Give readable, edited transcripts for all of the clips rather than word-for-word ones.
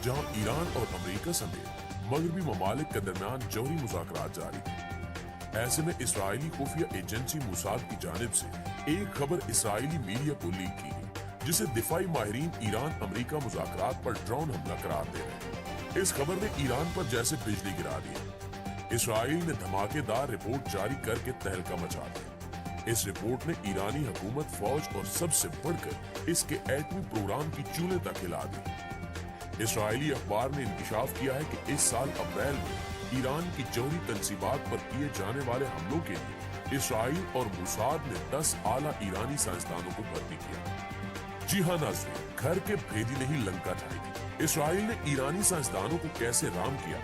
जहां ईरान और अमेरिका समेत मगरबी ममालिक के दरमियान जौहरी मुज़ाकरात जारी थे। ऐसे में इसराइली खुफिया एजेंसी मोसाद की जानिब से एक खबर इसराइली मीडिया को लीक की गई, जिसे दिफाई माहिरीन ईरान अमेरिका मुज़ाकरात पर ड्रोन हमला करार दे रहे हैं। इस खबर ने ईरान पर जैसे बिजली गिरा दी। इसराइल ने धमाकेदार रिपोर्ट जारी करके तहलका मचा दिया। इस रिपोर्ट ने ईरानी हुकूमत, फौज और सबसे बढ़कर इसके एटमी प्रोग्राम की चूल्हे तक हिला दी। इसराइली अखबार ने इंकशाफ किया है कि इस साल अप्रैल में ईरान की जौहरी तंसीबात पर किए जाने वाले हमलों के लिए इसराइल और मोसाद ने 10 आला ईरानी साइंसदानों को भर्ती किया। जी हाँ नाज़रीन, घर के भेदी ने ही लंका ढाई। इसराइल ने ईरानी साइंसदानों को कैसे राम किया,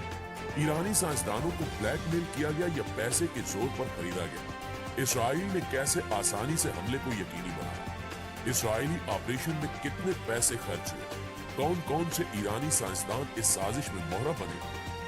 ईरानी साइंसदानों को ब्लैकमेल किया गया या पैसे के जोर पर खरीदा गया, इसराइल ने कैसे आसानी से हमले को यकीनी बनाया, इसराइली ऑपरेशन में कितने पैसे खर्च हुए, कौन कौन से ईरानी साइंसदान इस साजिश में मोहरा बने,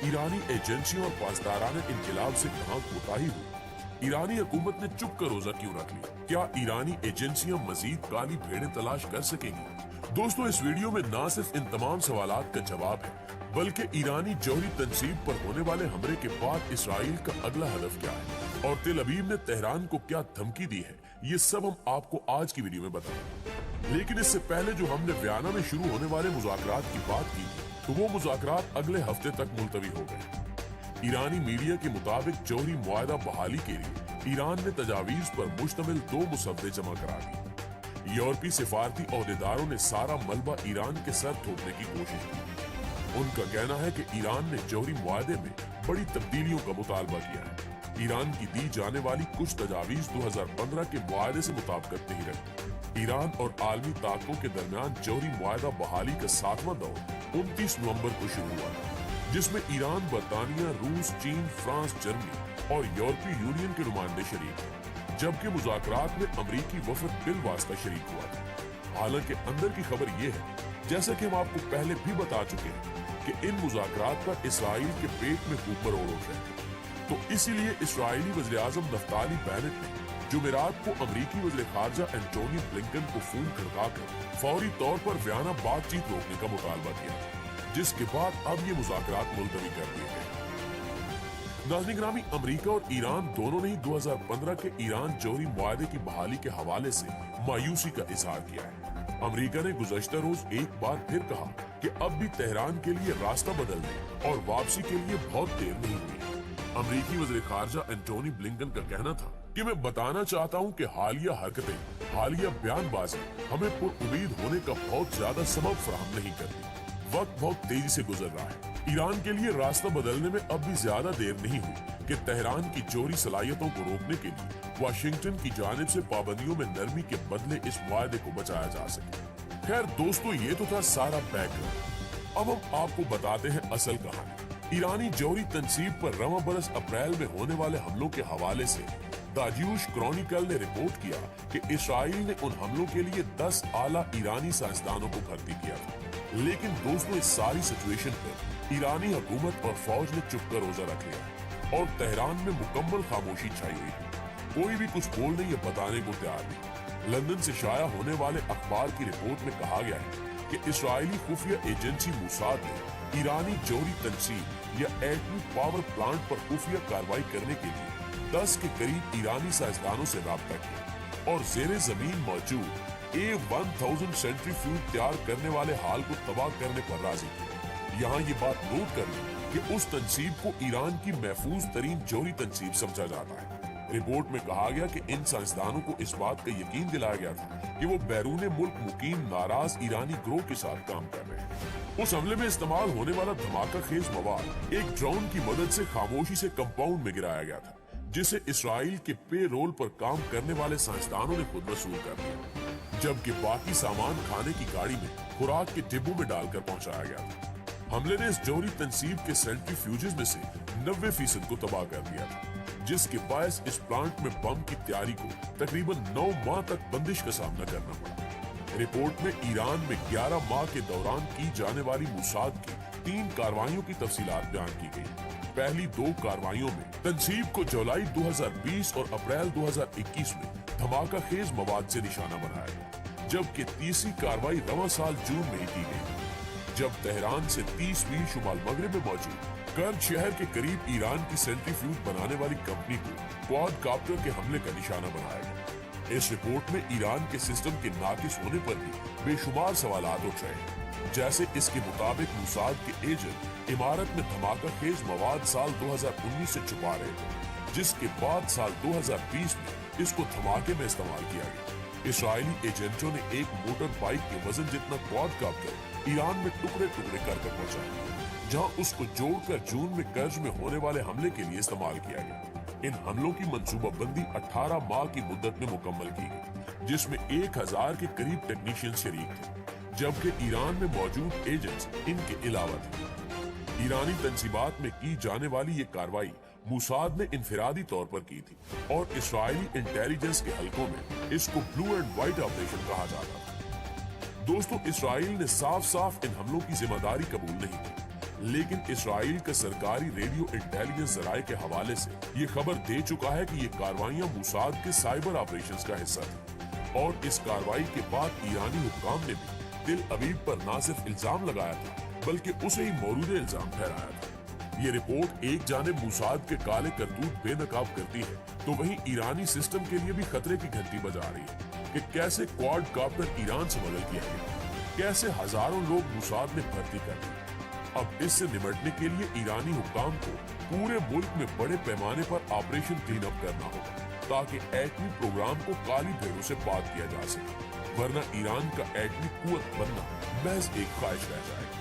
ईरानी एजेंसियों और पासदाराना इनकलाब से कहां कोताही हुई, ईरानी हुकूमत ने चुप का रोजा क्यों रख लिया, क्या ईरानी एजेंसियां मजीद काली भेड़ें तलाश कर सकेंगी। दोस्तों, इस वीडियो में न सिर्फ इन तमाम सवालात का जवाब है, बल्कि ईरानी जौहरी तंसीब पर होने वाले हमले के बाद इसराइल का अगला हदफ क्या है और तेल अवीव ने तेहरान को क्या धमकी दी है, ये सब हम आपको आज की वीडियो में बताएंगे। लेकिन इससे पहले जो हमने वियना में शुरू होने वाले मुज़ाकरात की बात की, तो वो मुज़ाकरात अगले हफ्ते तक मुलतवी हो गए। ईरानी मीडिया के मुताबिक जौहरी मुआहदा बहाली के लिए ईरान ने तजावीज पर मुश्तमिल 2 मुसव्वदे जमा करा दिए। यूरोपीय सिफारती ओहदेदारों ने सारा मलबा ईरान के सर थोपने की कोशिश की। उनका कहना है कि ईरान ने जौहरी मुआहदे में बड़ी तब्दीलियों का मुतालबा किया है। ईरान की दी जाने वाली कुछ तजावीज 2015 के मुआहदे से मुताबिकत नहीं रखती। ईरान और आलमी ताकतों के दरमियान जौहरी मुआहदा बहाली का 7वां दौर 29 नवंबर को शुरू हुआ था, जिसमें ईरान, बरतानिया, रूस, चीन, फ्रांस, जर्मनी और यूरोपीय यूनियन के नुमाइंदे शरीक थे, जबकि मुज़ाकरात में अमरीकी वफद बिलवास्ता शरीक हुआ था। हालांकि अंदर की खबर ये है, जैसा कि हम आपको पहले भी बता चुके हैं, कि इन मुज़ाकरात पर इसराइल के पेट में ऊपर और उठ रहे थे। तो इसीलिए इसराइली वज़ीर आज़म नफ्ताली बेनेट ने जुमेरात को अमरीकी वज़ीर ख़ारजा एंटोनी ब्लिंकन को फोन खड़काकर फौरी तौर पर वियना बातचीत रोकने का मुतालबा किया, जिसके बाद अब ये मुज़ाकरात मुलतवी कर दिए गए। नाज़रीन ग्रामी, अमरीका और ईरान दोनों ने ही 2015 के ईरान जौहरी मुआहदे की बहाली के हवाले से मायूसी का इजहार किया है। अमरीका ने गुज़श्ता रोज एक बार फिर कहा कि अब भी तेहरान के लिए रास्ता बदलने और वापसी के लिए बहुत देर नहीं हुई। अमरीकी वज़ीर ख़ारजा एंटोनी ब्लिंकन का कहना था कि मैं बताना चाहता हूं कि हालिया हरकतें, हालिया बयानबाजी हमें पुरुम्मीद होने का बहुत ज्यादा सबब फराहम नहीं करती। वक्त बहुत तेजी से गुजर रहा है। ईरान के लिए रास्ता बदलने में अब भी ज्यादा देर नहीं हुई कि तेहरान की जौहरी सलाहियतों को रोकने के लिए वाशिंगटन की जानिब से पाबंदियों में नरमी के बदले इस मुआहदे को बचाया जा सके। खैर दोस्तों, ये तो था सारा बैकग्राउंड। अब हम आपको बताते हैं असल कहानी। ईरानी जौहरी तंसीब पर रवां बरस अप्रैल में होने वाले हमलों के हवाले से दाज्यूश क्रॉनिकल ने रिपोर्ट किया कि इसराइल ने उन हमलों के लिए 10 आला ईरानी साइंसदानों को भर्ती किया था। लेकिन दोस्तों, इस सारी सिचुएशन पर ईरानी हुकूमत और फौज ने चुप का रोजा रख लिया और तेहरान में मुकम्मल खामोशी छाई हुई है। कोई भी कुछ बोलने या बताने को तैयार नहीं। लंदन से शाया होने वाले अखबार की रिपोर्ट में कहा गया है कि इसराइली खुफिया एजेंसी मोसाद ने ईरानी जौहरी तंसीब या एटमी पावर प्लांट पर खुफिया कार्रवाई करने के लिए 10 के करीब ईरानी साइंसदानों से राब्ता किया और जेरे जमीन मौजूद A1000 सेंट्रीफ्यूज तैयार करने वाले हाल को तबाह करने पर राजी किया। यहाँ ये बात नोट कर लें कि उस तंसीब को ईरान की महफूज तरीन जौहरी तंसीब समझा जाता है। रिपोर्ट में कहा गया कि इन साइंसदानों को इस बात का यकीन दिलाया गया था कि वो बैरून मुल्क मुकीम नाराज ईरानी ग्रोह के साथ काम कर रहे हैं। उस हमले में इस्तेमाल होने वाला धमाका खेज मवाद एक ड्रोन की मदद से खामोशी से कंपाउंड में गिराया गया था, जिसे इसराइल के पे रोल पर काम करने वाले साइंसदानों ने खुद वसूल कर लिया, जबकि बाकी सामान खाने की गाड़ी में खुराक के डिब्बों में डालकर पहुंचाया गया था। हमले ने इस जौहरी तंसीब के सेंट्रीफ्यूजेस में से 90% को तबाह कर दिया था, जिसके बायस इस प्लांट में बम की तैयारी को तकरीबन 9 माह तक बंदिश का सामना करना पड़ा। रिपोर्ट में ईरान में 11 माह के दौरान की जाने वाली मोसाद की 3 कार्रवाइयों की तफसीलात बयान की गई। पहली 2 कार्रवाइयों में तंसीब को जुलाई 2020 और अप्रैल 2021 में धमाका खेज मवाद से निशाना बनाया गया, जबकि तीसरी कार्रवाई रवां साल जून में ही की गई। जब तेहरान से 30 मील शुमाल मगरिब में मौजूद कर्ज शहर के करीब ईरान की सेंट्रीफ्यूज बनाने वाली कंपनी को क्वाडकॉप्टर के हमले का निशाना बनाया गया। इस रिपोर्ट में ईरान के सिस्टम के नाकिस होने पर भी बेशुमार सवालात उठ रहे हैं। जैसे इसके मुताबिक मुसाद के एजेंट इमारत में धमाका खेज मवाद साल 2019 से छुपा रहे थे, जिसके बाद साल 2020 में इसको धमाके में इस्तेमाल किया गया। इस्राएली एजेंटों ने एक मोटर बाइक के वजन जितना क्वाडकॉप्टर ईरान में टुकड़े टुकड़े कर पहुंचाया, जहां उसको जोड़कर जून में कर्ज में होने वाले हमले के लिए इस्तेमाल किया गया। इन हमलों की मंसूबाबंदी 18 माह की मुद्दत में मुकम्मल की गई, जिसमें 1000 के करीब टेक्नीशियन शरीक थे, जबकि ईरान में मौजूद एजेंट्स इनके अलावा थे। ईरानी तंजीबात में की जाने वाली ये कार्रवाई मुसाद ने इनफिरादी तौर पर की थी और इस्राएली इंटेलिजेंस के हलकों में इसको ब्लू एंड व्हाइट ऑपरेशन कहा जाता था। दोस्तों, इस्राएल ने साफ साफ इन हमलों की जिम्मेदारी कबूल नहीं की, लेकिन इस्राएल का सरकारी रेडियो इंटेलिजेंस जराये के हवाले से ये खबर दे चुका है कि ये कार्रवाइयां मुसाद के साइबर ऑपरेशंस का हिस्सा थी और इस कार्रवाई के बाद ईरानी हुक्काम ने भी तिल अवीव पर न सिर्फ इल्जाम लगाया था बल्कि उसे ही मौरूद इल्जाम ठहराया था। ये रिपोर्ट एक जानिब मुसाद के काले करतूत बेनकाब करती है, तो वहीं ईरानी सिस्टम के लिए भी खतरे की घंटी बजा रही है कि कैसे क्वाडकॉप्टर ईरान से मदद किया गया, कैसे हजारों लोग मुसाद में भर्ती कर दिए। अब इससे निपटने के लिए ईरानी हुक्काम को पूरे मुल्क में बड़े पैमाने पर ऑपरेशन क्लीन अप करना होगा, ताकि एटमी प्रोग्राम को काली भेड़ों से पाक किया जा सके, वरना ईरान का एटमी कुव्वत बनना महज एक ख्वाहिश रह जाएगा।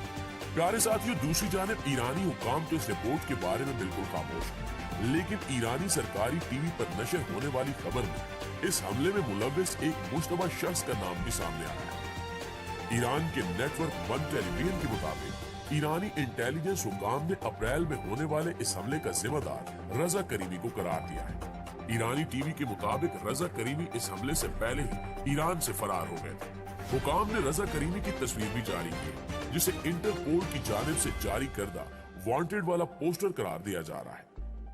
प्यारे साथियों, दूसरी जानिब ईरानी हुक्काम तो इस रिपोर्ट के बारे में बिल्कुल खामोश है, लेकिन ईरानी सरकारी टीवी पर नशर होने वाली खबर में इस हमले में मुलव्विस एक मुश्तबा शख्स का नाम भी सामने आया है। ईरान के नेटवर्क वन टेलीविजन के मुताबिक ईरानी इंटेलिजेंस हुक्काम ने अप्रैल में होने वाले इस हमले का जिम्मेदार रजा करीमी को करार दिया है। ईरानी टीवी के मुताबिक रजा करीमी इस हमले से पहले ही ईरान से फरार हो गए थे। हुक्काम ने रजा करीमी की तस्वीर भी जारी की, जिसे इंटरपोल की जानिब से जारी करदा वांटेड वाला पोस्टर करार दिया जा रहा है।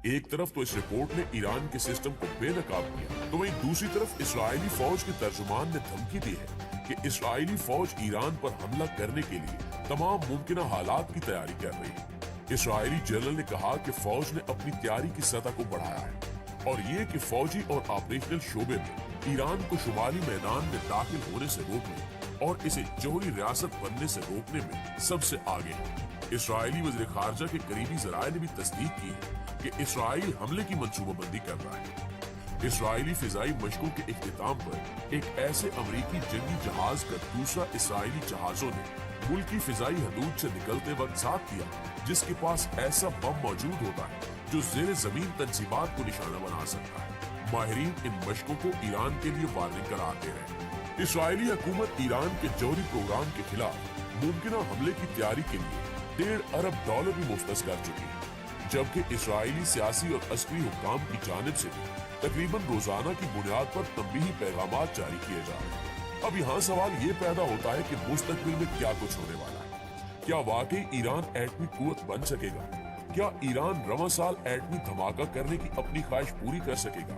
एक तरफ तो इस रिपोर्ट ने ईरान के सिस्टम को बेनकाब किया, तो वहीं दूसरी तरफ इस्राएली फौज के तर्जुमान ने धमकी दी है कि इस्राएली फौज ईरान पर हमला करने के लिए तमाम मुमकिन हालात की तैयारी कर रही है। इस्राएली जनरल ने कहा कि फौज ने अपनी तैयारी की सतह को बढ़ाया है और ये कि फौजी और ऑपरेशनल शोबे में ईरान को शुमाली मैदान में दाखिल होने से रोकने और इसे जोहरी रियासत बनने से रोकने में सबसे आगे है। इस्राएली वज़ीर खारजा के करीबी जराये ने भी तस्दीक की है कि इस्राइल हमले की मंसूबाबंदी कर रहा है। इस्राएली फिजाई मशकों के इख्तिताम पर एक ऐसे अमरीकी जंगी जहाज का दूसरा इस्राएली जहाजों ने मुल्की फिजाई हदूद से निकलते वक्त साथ दिया, जिसके पास ऐसा बम मौजूद होता है जो ज़ेरे जमीन तंजीमात को निशाना बना सकता है। माहिरीन इन मशकों को ईरान के लिए वार्निंग करार दे रहे हैं। इस्राएली हुकूमत ईरान के जौहरी प्रोग्राम के खिलाफ मुमकिन हमले की तैयारी के लिए $1.5 अरब भी मुख्तस कर चुकी है, जबकि इस्राएली सियासी और अस्करी हुक्काम की जानिब से भी तकरीबन रोजाना की बुनियाद पर तंबीही पैगामात जारी किए जा रहे हैं। अब यहाँ सवाल ये पैदा होता है कि मुस्तकबिल में क्या कुछ होने वाला है। क्या वाकई ईरान एटमी कुव्वत बन सकेगा? क्या ईरान रवां साल एटमी धमाका करने की अपनी ख्वाहिश पूरी कर सकेगा?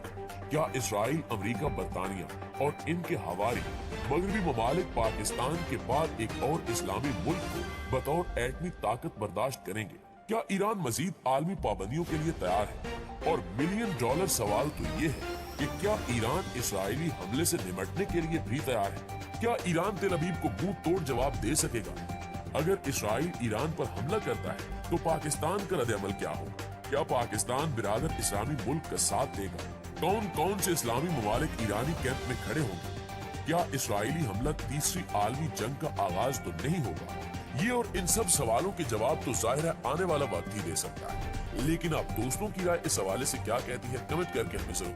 क्या इसराइल, अमेरिका, बरतानिया और इनके हवारी मगरबी ममालिक पाकिस्तान के बाद एक और इस्लामी मुल्क को बतौर एटमी ताकत बर्दाश्त करेंगे? क्या ईरान मजीद आलमी पाबंदियों के लिए तैयार है? और $1 मिलियन सवाल तो ये है कि क्या ईरान इस्राएली हमले से निपटने के लिए भी तैयार है? क्या ईरान तेल अवीव को मुंह तोड़ जवाब दे सकेगा? अगर इस्राइल ईरान पर हमला करता है तो पाकिस्तान का रद्द-ए-अमल क्या होगा? क्या पाकिस्तान बिरादर इस्लामी मुल्क का साथ देगा? कौन कौन से इस्लामी ममालिक ईरानी कैंप में खड़े होंगे? क्या इस्राएली हमला तीसरी आलमी जंग का आगाज तो नहीं होगा? ये और इन सब सवालों के जवाब तो जाहिर है आने वाला वक्त ही दे सकता है, लेकिन आप दोस्तों की राय इस हवाले से क्या कहती है, कमेंट करके हमें जरूर